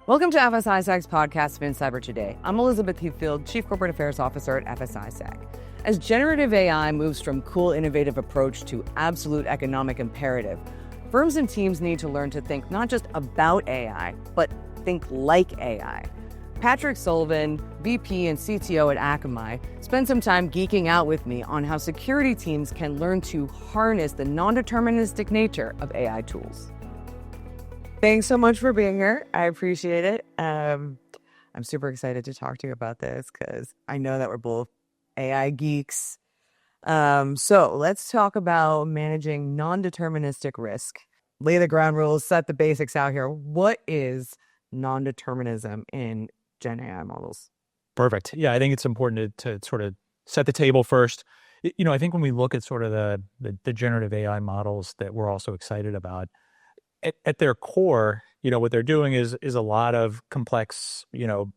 Welcome to FS-ISAC's podcast, Spin Cyber Today. I'm Elizabeth Heathfield, Chief Corporate Affairs Officer at FS-ISAC. As generative AI moves from cool, innovative approach to absolute economic imperative, firms and teams need to learn to think not just about AI, but think like AI. Patrick Sullivan, VP and CTO at Akamai, spent some time geeking out with me on how security teams can learn to harness the non-deterministic nature of AI tools. Thanks so much for being here. I appreciate it. I'm super excited to talk to you about this because I know that we're both AI geeks. So let's talk about managing non-deterministic risk. Lay the ground rules, set the basics out here. What is non-determinism in Gen AI models? Perfect. Yeah, I think it's important to sort of set the table first. I think when we look at sort of the generative AI models that we're also excited about, at their core, what they're doing is a lot of complex,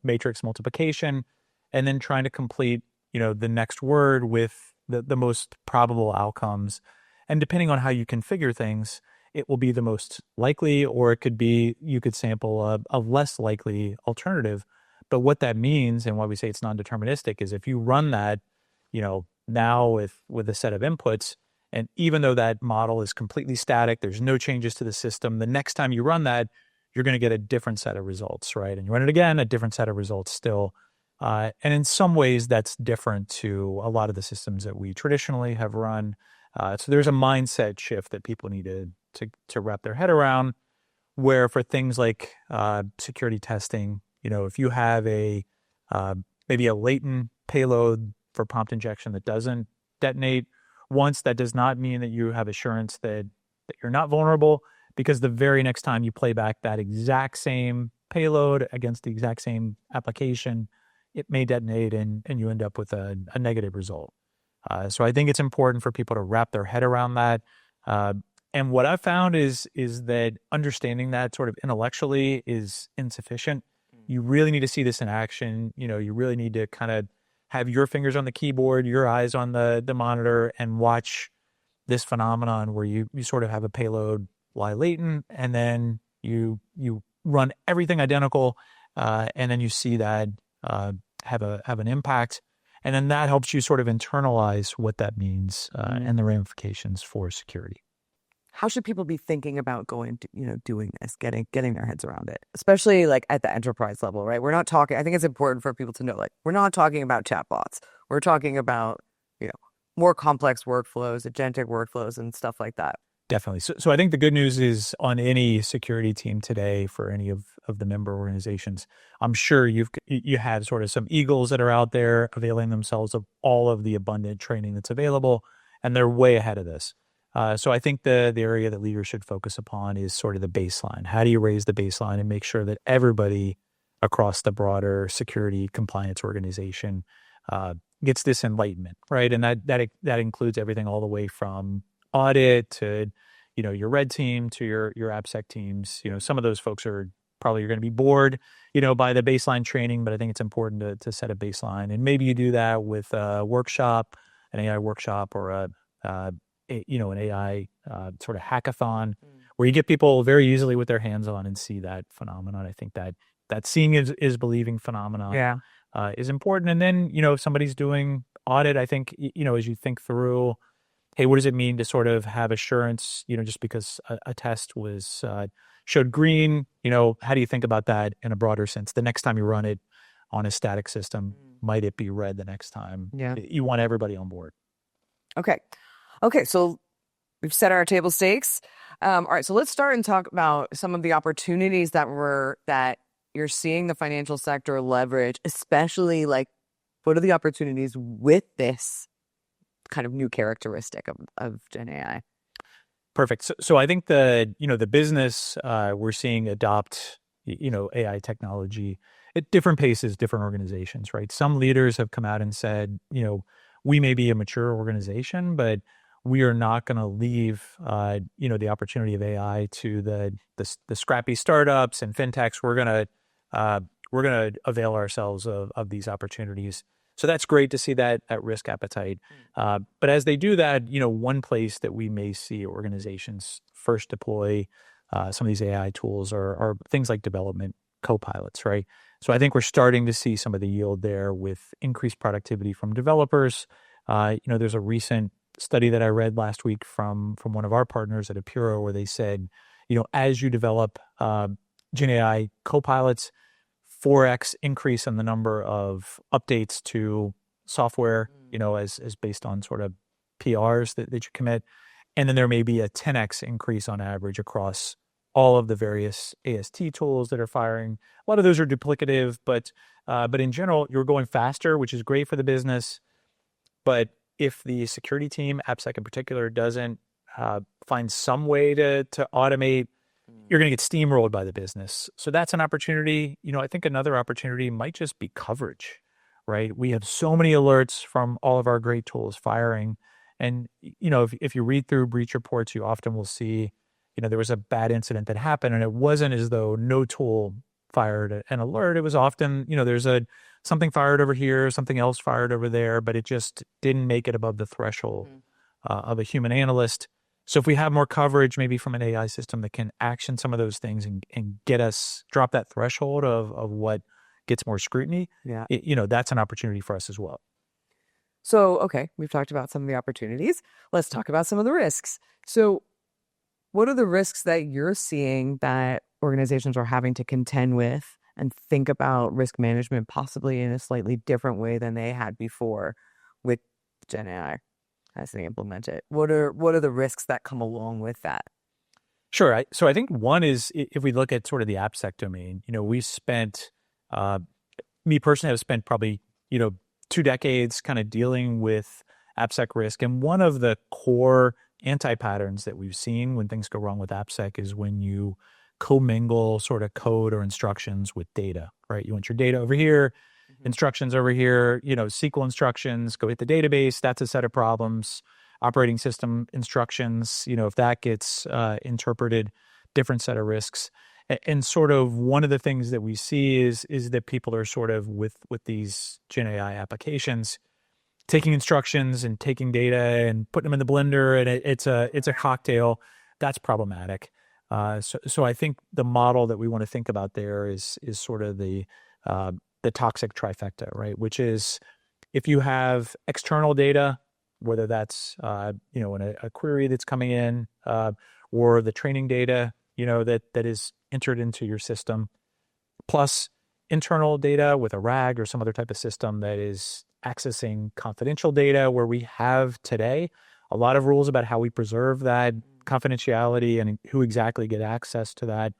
matrix multiplication, and then trying to complete, the next word with the most probable outcomes. And depending on how you configure things, it will be the most likely, or it could be, you could sample a less likely alternative. But what that means, and why we say it's non-deterministic, is if you run that, now with a set of inputs, and even though that model is completely static, there's no changes to the system, the next time you run that, you're going to get a different set of results, right? And you run it again, a different set of results still. And in some ways, that's different to a lot of the systems that we traditionally have run. So there's a mindset shift that people need to wrap their head around, where for things like security testing, if you have maybe a latent payload for prompt injection that doesn't detonate once, that does not mean that you have assurance that you're not vulnerable, because the very next time you play back that exact same payload against the exact same application, it may detonate and you end up with a negative result. So I think it's important for people to wrap their head around that. And what I've found is that understanding that sort of intellectually is insufficient. You really need to see this in action. You really need to kind of have your fingers on the keyboard, your eyes on the monitor, and watch this phenomenon where you sort of have a payload lie latent, and then you run everything identical, and then you see that have an impact. And then that helps you sort of internalize what that means and the ramifications for security. How should people be thinking about doing this, getting their heads around it, especially like at the enterprise level, right? We're not talking, I think it's important for people to know, like, we're not talking about chatbots. We're talking about, more complex workflows, agentic workflows and stuff like that. Definitely. So I think the good news is on any security team today for any of the member organizations, I'm sure you have sort of some eagles that are out there availing themselves of all of the abundant training that's available, and they're way ahead of this. So I think the area that leaders should focus upon is sort of the baseline. How do you raise the baseline and make sure that everybody across the broader security compliance organization gets this enlightenment, right? And that includes everything all the way from audit to, your red team to your AppSec teams. Some of those folks are probably going to be bored, by the baseline training, but I think it's important to set a baseline. And maybe you do that with a workshop, an AI workshop, or an AI sort of hackathon, where you get people very easily with their hands on and see that phenomenon. I think that seeing is believing phenomenon is important. And then, if somebody's doing audit, I think, as you think through, hey, what does it mean to sort of have assurance, just because a test was showed green, how do you think about that in a broader sense? The next time you run it on a static system, might it be red the next time? Yeah. You want everybody on board. Okay, so we've set our table stakes. All right, so let's start and talk about some of the opportunities that you're seeing the financial sector leverage, especially like, what are the opportunities with this kind of new characteristic of Gen AI? Perfect. So I think the business we're seeing adopt, AI technology at different paces, different organizations, right? Some leaders have come out and said, we may be a mature organization, but we are not going to leave, the opportunity of AI to the scrappy startups and fintechs. We're going to avail ourselves of these opportunities. So that's great to see that risk appetite. But as they do that, one place that we may see organizations first deploy some of these AI tools are things like development co-pilots, right? So I think we're starting to see some of the yield there with increased productivity from developers. There's a recent study that I read last week from one of our partners at Apuro where they said, as you develop GenAI co-pilots, 4x increase in the number of updates to software, as based on sort of PRs that you commit. And then there may be a 10x increase on average across all of the various AST tools that are firing. A lot of those are duplicative, but in general, you're going faster, which is great for the business. But if the security team, AppSec in particular, doesn't find some way to automate, you're going to get steamrolled by the business. So that's an opportunity. I think another opportunity might just be coverage, right? We have so many alerts from all of our great tools firing. And, if you read through breach reports, you often will see, there was a bad incident that happened and it wasn't as though no tool fired an alert. It was often, there's something fired over here, something else fired over there, but it just didn't make it above the threshold of a human analyst. So if we have more coverage, maybe from an AI system that can action some of those things and get us drop that threshold of what gets more scrutiny, that's an opportunity for us as well. So, okay, we've talked about some of the opportunities. Let's talk about some of the risks. So what are the risks that you're seeing that organizations are having to contend with and think about risk management possibly in a slightly different way than they had before with GenAI as they implement it? What are the risks that come along with that? Sure. So I think one is, if we look at sort of the AppSec domain, we spent, me personally, I've spent probably, 2 decades kind of dealing with AppSec risk. And one of the core anti-patterns that we've seen when things go wrong with AppSec is when you commingle sort of code or instructions with data, right? You want your data over here, instructions over here, SQL instructions, go hit the database. That's a set of problems. Operating system instructions, if that gets interpreted, different set of risks. And sort of one of the things that we see is that people are sort of with these GenAI applications, taking instructions and taking data and putting them in the blender, and it's a cocktail. That's problematic. So I think the model that we want to think about there is sort of the toxic trifecta, right? Which is, if you have external data, whether that's in a query that's coming in, or the training data that is entered into your system, plus internal data with a RAG or some other type of system that is accessing confidential data, where we have today a lot of rules about how we preserve that confidentiality and who exactly get access to that,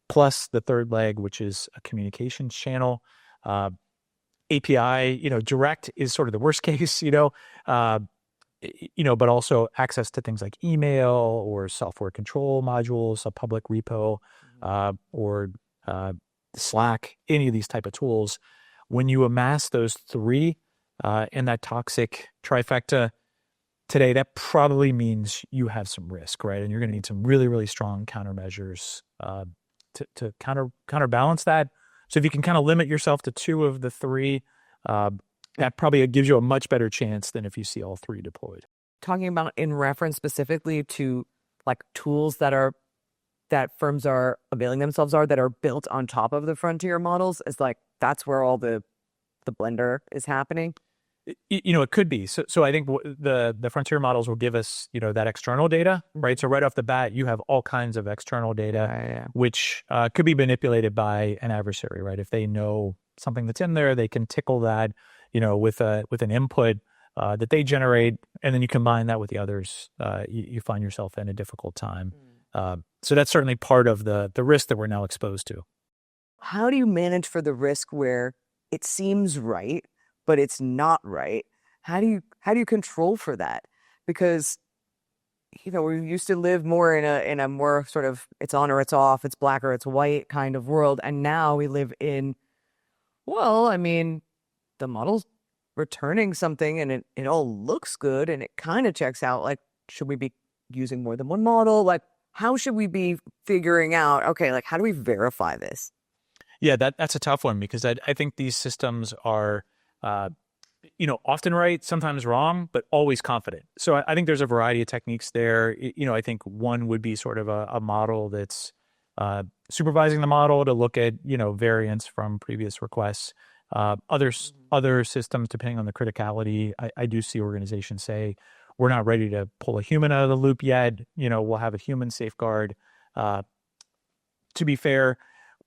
plus the third leg, which is a communications channel. API, direct is sort of the worst case, but also access to things like email or software control modules, a public repo, or Slack, any of these type of tools. When you amass those three in that toxic trifecta today, that probably means you have some risk, right? And you're going to need some really, really strong countermeasures to counterbalance that. So if you can kind of limit yourself to 2 of the 3, that probably gives you a much better chance than if you see all 3 deployed. Talking about in reference specifically to like tools that firms are availing themselves that are built on top of the frontier models, is like that's where all the blender is happening. It could be. So I think the frontier models will give us, that external data, right? So right off the bat, you have all kinds of external data, which could be manipulated by an adversary, right? If they know something that's in there, they can tickle that, with an input that they generate, and then you combine that with the others, you find yourself in a difficult time. So that's certainly part of the risk that we're now exposed to. How do you manage for the risk where it seems right, but it's not right? How do you control for that? Because we used to live more in a more sort of it's on or it's off, it's black or it's white kind of world, and now we live in, the model's returning something and it all looks good and it kind of checks out. Like, should we be using more than one model? Like, how should we be figuring out, okay, like how do we verify this? Yeah, that's a tough one, because I think these systems are, often right, sometimes wrong, but always confident. So I think there's a variety of techniques there. I think one would be sort of a model that's supervising the model to look at, variance from previous requests. Other systems, depending on the criticality, I do see organizations say, we're not ready to pull a human out of the loop yet. We'll have a human safeguard. To be fair,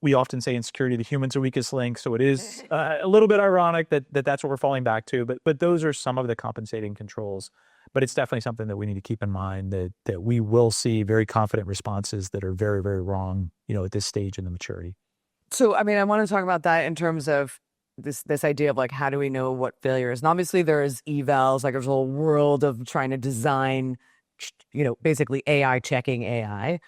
we often say in security, the human's the weakest link. So it is a little bit ironic that's what we're falling back to. But those are some of the compensating controls. But it's definitely something that we need to keep in mind, that we will see very confident responses that are very, very wrong, at this stage in the maturity. So, I want to talk about that in terms of this idea of like, how do we know what failure is? And obviously there's evals, like there's a whole world of trying to design, basically AI checking AI.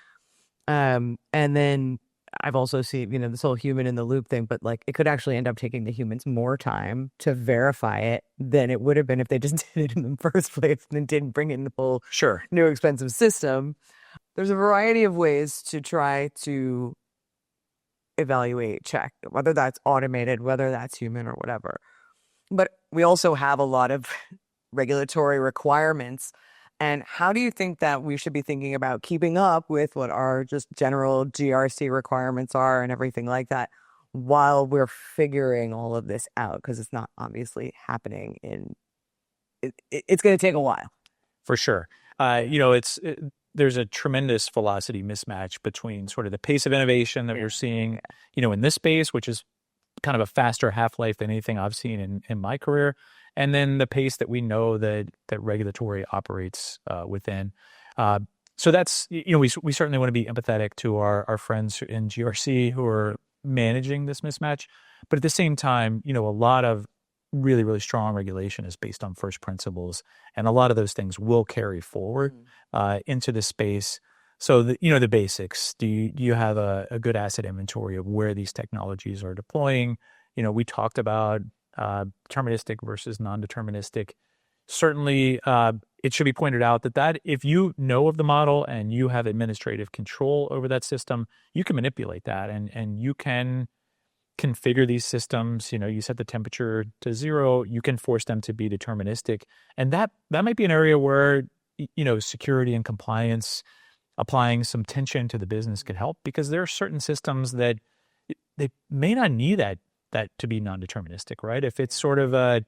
And then I've also seen, this whole human in the loop thing, but like it could actually end up taking the humans more time to verify it than it would have been if they just did it in the first place and didn't bring in the whole new expensive system. There's a variety of ways to try to evaluate, check, whether that's automated, whether that's human or whatever. But we also have a lot of regulatory requirements. And how do you think that we should be thinking about keeping up with what our just general GRC requirements are and everything like that while we're figuring all of this out? Because it's not obviously happening it's going to take a while. For sure. There's a tremendous velocity mismatch between sort of the pace of innovation that we're seeing, in this space, which is kind of a faster half-life than anything I've seen in my career, and then the pace that we know that regulatory operates within. So that's, we certainly want to be empathetic to our friends in GRC who are managing this mismatch. But at the same time, a lot of really, really strong regulation is based on first principles. And a lot of those things will carry forward into the space. So, the basics, do you have a good asset inventory of where these technologies are deploying? We talked about deterministic versus non-deterministic. Certainly, it should be pointed out that if you know of the model and you have administrative control over that system, you can manipulate that and you can configure these systems. You set the temperature to 0, you can force them to be deterministic. And that might be an area where, security and compliance, applying some tension to the business could help, because there are certain systems that they may not need that to be non-deterministic, right? If it's sort of a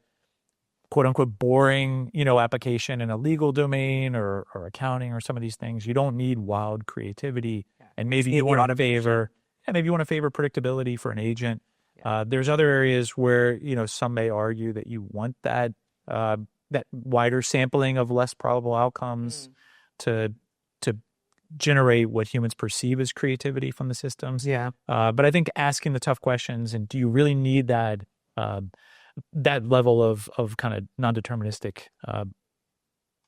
quote unquote boring, application in a legal domain or accounting or some of these things, you don't need wild creativity. And maybe you want to favor predictability for an agent. There's other areas where, some may argue that you want that wider sampling of less probable outcomes to generate what humans perceive as creativity from the systems. But I think asking the tough questions, and do you really need that level of kind of non-deterministic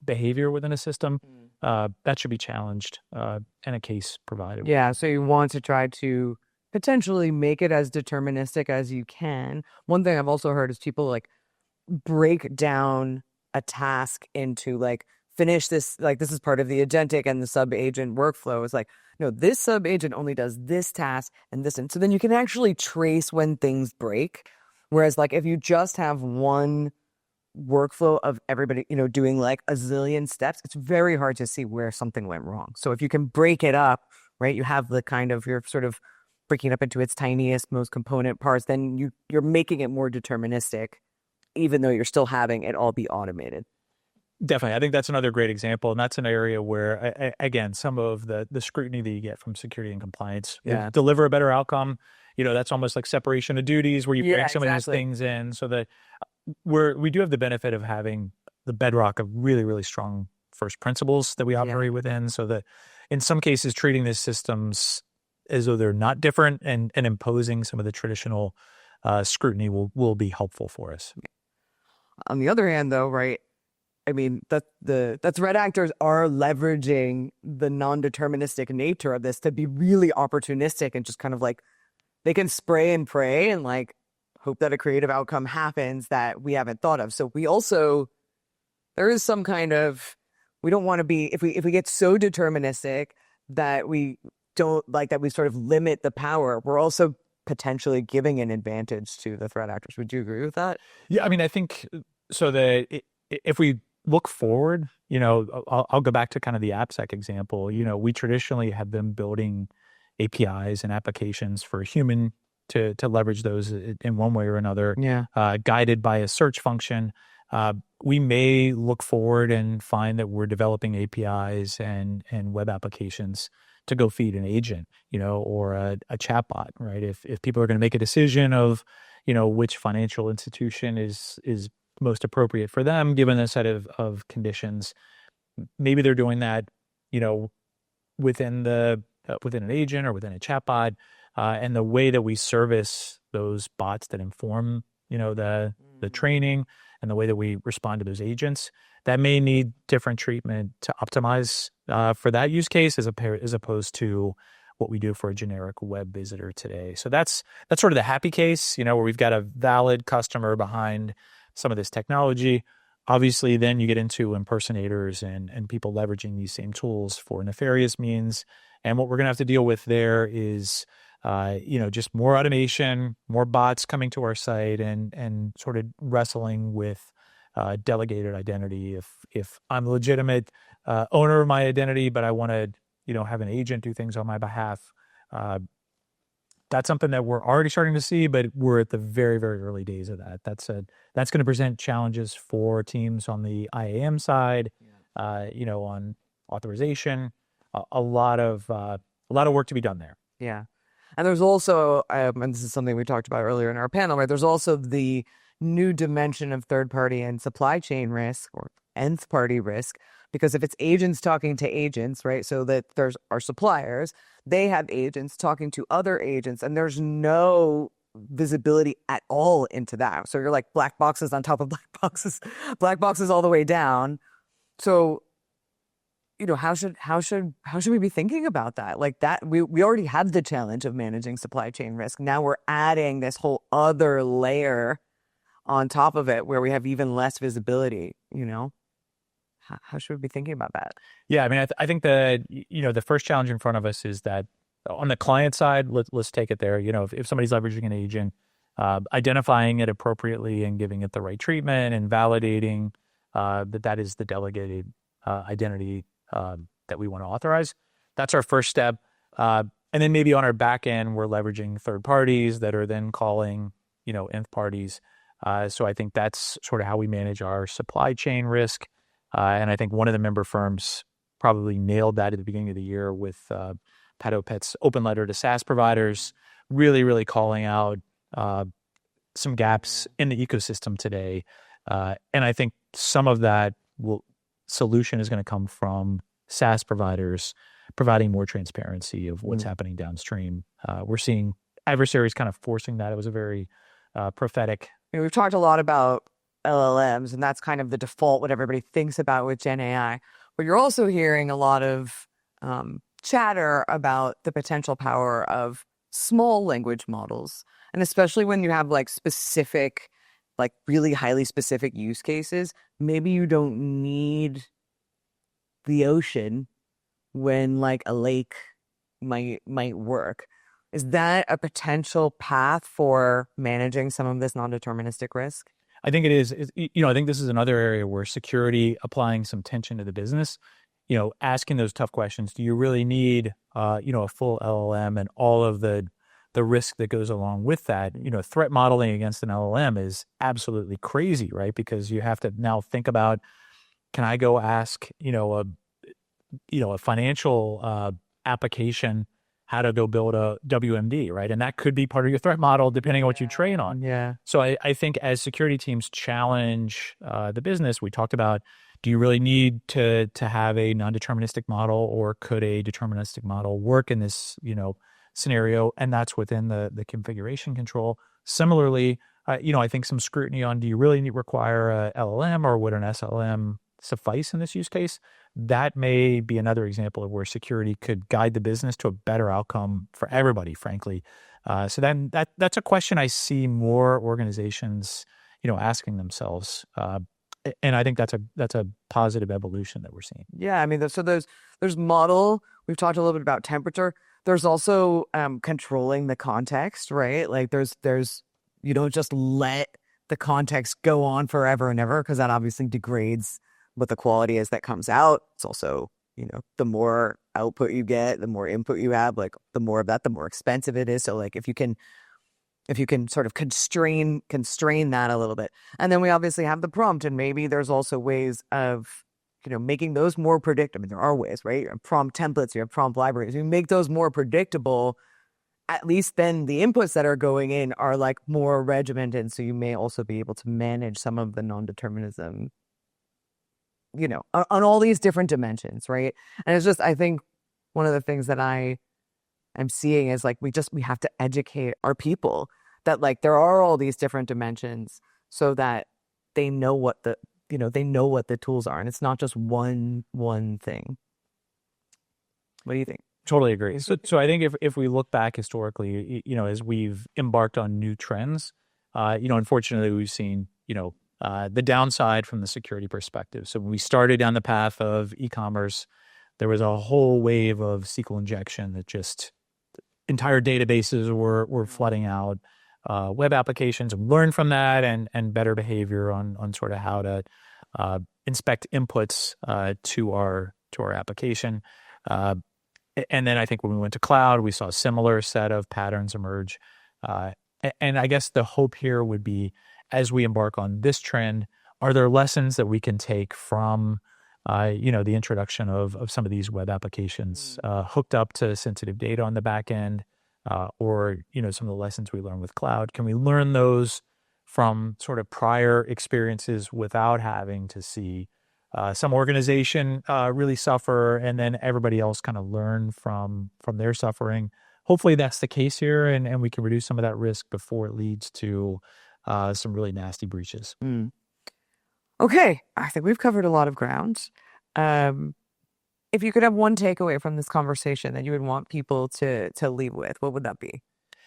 behavior within a system, that should be challenged and a case provided. So you want to try to potentially make it as deterministic as you can. One thing I've also heard is people like break down a task into like, finish this, like this is part of the agentic and the sub-agent workflow. It's like, no, this sub-agent only does this task and this. And so then you can actually trace when things break. Whereas like if you just have one workflow of everybody, doing like a zillion steps, it's very hard to see where something went wrong. So if you can break it up, right, you have the kind of, you're sort of breaking it up into its tiniest, most component parts, then you're making it more deterministic, even though you're still having it all be automated. Definitely. I think that's another great example. And that's an area where, again, some of the scrutiny that you get from security and compliance will deliver a better outcome. That's almost like separation of duties where you bring some of these things in, so that we do have the benefit of having the bedrock of really, really strong first principles that we operate within, so that in some cases treating these systems as though they're not different and imposing some of the traditional scrutiny will be helpful for us. On the other hand, though, right, the threat actors are leveraging the non-deterministic nature of this to be really opportunistic and just kind of like, they can spray and pray and like hope that a creative outcome happens that we haven't thought of. So there is some kind of, we don't want to be, if we get so deterministic that we don't like that, we sort of limit the power, we're also potentially giving an advantage to the threat actors. Would you agree with that? Yeah, I think so that if we look forward, I'll go back to kind of the AppSec example. We traditionally have been building, APIs and applications for a human to leverage those in one way or another, guided by a search function. We may look forward and find that we're developing APIs and web applications to go feed an agent, or a chatbot, right? If people are going to make a decision of, which financial institution is most appropriate for them, given a set of conditions, maybe they're doing that, within an agent or within a chatbot, and the way that we service those bots that inform, the training and the way that we respond to those agents, that may need different treatment to optimize for that use case as opposed to what we do for a generic web visitor today. So that's sort of the happy case, where we've got a valid customer behind some of this technology. Obviously, then you get into impersonators and people leveraging these same tools for nefarious means. And what we're going to have to deal with there is, just more automation, more bots coming to our site, and sort of wrestling with delegated identity. If I'm a legitimate owner of my identity, but I want to, have an agent do things on my behalf, that's something that we're already starting to see, but we're at the very, very early days of that. That's going to present challenges for teams on the IAM side, on authorization, a lot of work to be done there. Yeah. And there's also, and this is something we talked about earlier in our panel, right? There's also the new dimension of third-party and supply chain risk, or nth-party risk, because if it's agents talking to agents, right? So that there's our suppliers, they have agents talking to other agents, and there's no visibility at all into that. So you're like black boxes on top of black boxes all the way down. So, how should we be thinking about that? Like that, we already have the challenge of managing supply chain risk. Now we're adding this whole other layer on top of it where we have even less visibility, How should we be thinking about that? Yeah, I mean, I think that, the first challenge in front of us is that on the client side, let's take it there. If somebody's leveraging an agent, identifying it appropriately and giving it the right treatment and validating that is the delegated identity that we want to authorize. That's our first step. And then maybe on our back end, we're leveraging third parties that are then calling, nth parties. So I think that's sort of how we manage our supply chain risk. And I think one of the member firms probably nailed that at the beginning of the year with Pat Opet's open letter to SaaS providers, really, really calling out some gaps in the ecosystem today. And I think some of that solution is going to come from SaaS providers providing more transparency of what's happening downstream. We're seeing adversaries kind of forcing that. It was a very prophetic. We've talked a lot about LLMs, and that's kind of the default, what everybody thinks about with GenAI. But you're also hearing a lot of chatter about the potential power of small language models. And especially when you have specific, really highly specific use cases, maybe you don't need the ocean when a lake might work. Is that a potential path for managing some of this non-deterministic risk? I think it is. I think this is another area where security applying some tension to the business, asking those tough questions. Do you really need, a full LLM and all of the risk that goes along with that? Threat modeling against an LLM is absolutely crazy, right? Because you have to now think about, can I go ask, a financial application how to go build a WMD, right? And that could be part of your threat model, depending on what you train on. Yeah. So I think as security teams challenge the business, we talked about, do you really need to have a non-deterministic model, or could a deterministic model work in this, scenario? And that's within the configuration control. Similarly, I think some scrutiny on, do you really require a LLM, or would an SLM suffice in this use case? That may be another example of where security could guide the business to a better outcome for everybody, frankly. So then that's a question I see more organizations, asking themselves. And I think that's a positive evolution that we're seeing. Yeah, I mean, so there's model. We've talked a little bit about temperature. There's also controlling the context, right? There's you don't just let the context go on forever and ever, because that obviously degrades what the quality is that comes out. It's also, the more output you get, the more input you have, like the more of that, the more expensive it is. So like if you can sort of constrain that a little bit. And then we obviously have the prompt, and maybe there's also ways of, making those more predictable. I mean, there are ways, right? You have prompt templates, you have prompt libraries. You make those more predictable, at least then the inputs that are going in are like more regimented. So you may also be able to manage some of the non-determinism, on all these different dimensions, right? And it's just, I think one of the things that I'm seeing is like, we have to educate our people that like there are all these different dimensions so that they know what the tools are, and it's not just one thing. What do you think? Totally agree. So I think if we look back historically, as we've embarked on new trends, unfortunately we've seen, the downside from the security perspective. So when we started down the path of e-commerce, there was a whole wave of SQL injection that just entire databases were flooding out web applications, and learn from that and better behavior on sort of how to inspect inputs to our application. And then I think when we went to cloud, we saw a similar set of patterns emerge. And I guess the hope here would be, as we embark on this trend, are there lessons that we can take from, the introduction of some of these web applications hooked up to sensitive data on the back end, or, some of the lessons we learn with cloud? Can we learn those from sort of prior experiences without having to see some organization really suffer and then everybody else kind of learn from their suffering? Hopefully that's the case here, and we can reduce some of that risk before it leads to some really nasty breaches. Okay, I think we've covered a lot of ground. If you could have one takeaway from this conversation that you would want people to leave with, what would that be?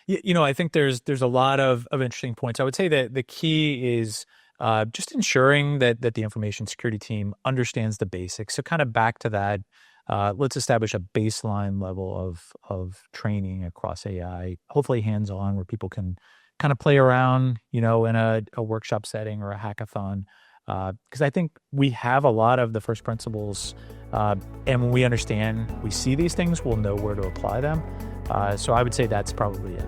I think there's a lot of interesting points. I would say that the key is just ensuring that the information security team understands the basics. So kind of back to that, let's establish a baseline level of training across AI, hopefully hands-on, where people can kind of play around, in a workshop setting or a hackathon. Because I think we have a lot of the first principles, and when we see these things, we'll know where to apply them. So I would say that's probably it.